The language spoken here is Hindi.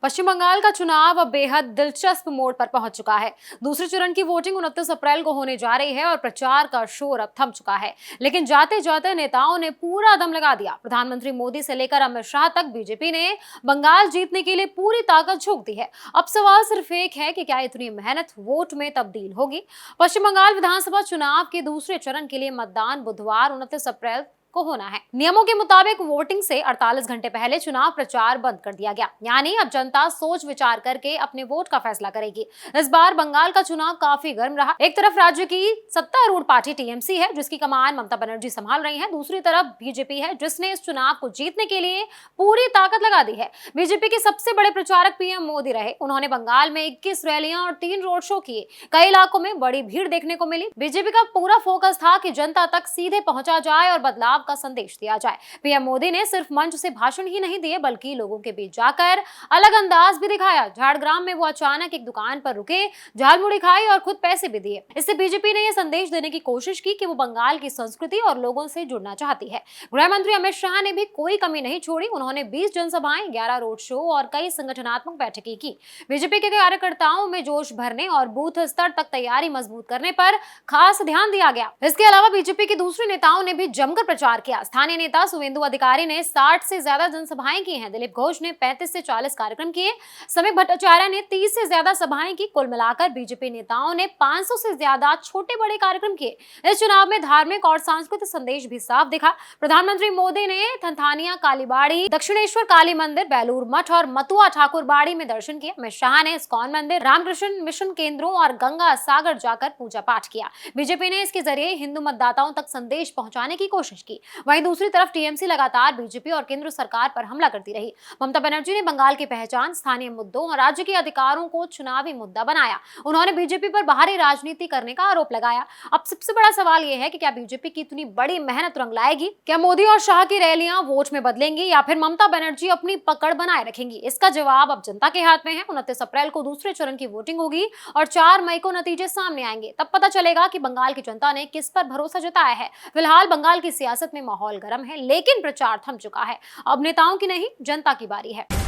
पश्चिम बंगाल का चुनाव अब बेहद दिलचस्प मोड़ पर पहुंच चुका है। दूसरे चरण की वोटिंग 29 अप्रैल को होने जा रही है और प्रचार का शोर अब थम चुका है। लेकिन जाते जाते नेताओं ने पूरा दम लगा दिया। प्रधानमंत्री मोदी से लेकर अमित शाह तक बीजेपी ने बंगाल जीतने के लिए पूरी ताकत झोंक दी है। अब सवाल सिर्फ एक है कि क्या इतनी मेहनत वोट में तब्दील होगी। पश्चिम बंगाल विधानसभा चुनाव के दूसरे चरण के लिए मतदान बुधवार 29 अप्रैल को होना है। नियमों के मुताबिक वोटिंग से 48 घंटे पहले चुनाव प्रचार बंद कर दिया गया, यानी अब जनता सोच विचार करके अपने वोट का फैसला करेगी। इस बार बंगाल का चुनाव काफी गर्म रहा। एक तरफ राज्य की सत्तारूढ़ पार्टी टीएमसी है, जिसकी कमान ममता बनर्जी संभाल रही है। दूसरी तरफ बीजेपी है, जिसने इस चुनाव को जीतने के लिए पूरी ताकत लगा दी है। बीजेपी के सबसे बड़े प्रचारक पीएम मोदी रहे। उन्होंने बंगाल में 21 रैलियां और 3 रोड शो किए। कई इलाकों में बड़ी भीड़ देखने को मिली। बीजेपी का पूरा फोकस था कि जनता तक सीधे पहुंचा जाए और बदलाव का संदेश दिया जाए। पीएम मोदी ने सिर्फ मंच से भाषण ही नहीं दिए, बल्कि लोगों के बीच जाकर अलग अंदाज भी दिखाया। झाड़ग्राम में वो अचानक एक दुकान पर रुके, झालमुड़ी खाई और खुद पैसे भी दिए। इससे बीजेपी ने यह संदेश देने की कोशिश की कि वो बंगाल की संस्कृति और लोगों से जुड़ना चाहती है। गृह मंत्री अमित शाह ने भी कोई कमी नहीं छोड़ी। उन्होंने 20 जनसभाएं, 11 रोड शो और कई संगठनात्मक बैठकें की। बीजेपी के कार्यकर्ताओं में जोश भरने और बूथ स्तर तक तैयारी मजबूत करने पर खास ध्यान दिया गया। इसके अलावा बीजेपी के दूसरे नेताओं ने भी जमकर प्रचार किया। स्थानीय नेता शुवेंदु अधिकारी ने 60 से ज्यादा जनसभाएं की हैं। दिलीप घोष ने 35 से 40 कार्यक्रम किए। समीक भट्टाचार्य ने 30 से ज्यादा सभाएं की। कुल मिलाकर बीजेपी नेताओं ने 500 से ज्यादा छोटे बड़े कार्यक्रम किए। इस चुनाव में धार्मिक और सांस्कृतिक संदेश भी साफ दिखा। प्रधानमंत्री मोदी ने थंथानिया कालीबाड़ी, दक्षिणेश्वर काली मंदिर, बेलूर मठ और मथुआ ठाकुरबाड़ी में दर्शन किया। अमित शाह ने इस्कॉन मंदिर, रामकृष्ण मिशन केंद्रों और गंगा सागर जाकर पूजा पाठ किया। बीजेपी ने इसके जरिए हिंदू मतदाताओं तक संदेश पहुंचाने की कोशिश की। वहीं दूसरी तरफ टीएमसी लगातार बीजेपी और केंद्र सरकार पर हमला करती रही। ममता बनर्जी ने बंगाल की पहचान, स्थानीय मुद्दों और राज्य के अधिकारों को चुनावी मुद्दा बनाया। उन्होंने बीजेपी पर बाहरी राजनीति करने का आरोप लगाया। अब सबसे बड़ा सवाल यह है कि क्या बीजेपी की इतनी बड़ी मेहनत रंग लाएगी? क्या मोदी और शाह की रैलियां वोट में बदलेंगी या फिर ममता बनर्जी अपनी पकड़ बनाए रखेंगी? इसका जवाब अब जनता के हाथ में है। 29 अप्रैल को दूसरे चरण की वोटिंग होगी और 4 मई को नतीजे सामने आएंगे। तब पता चलेगा कि बंगाल की जनता ने किस पर भरोसा जताया है। फिलहाल बंगाल की सियासत में माहौल गर्म है, लेकिन प्रचार थम चुका है। अब नेताओं की नहीं, जनता की बारी है।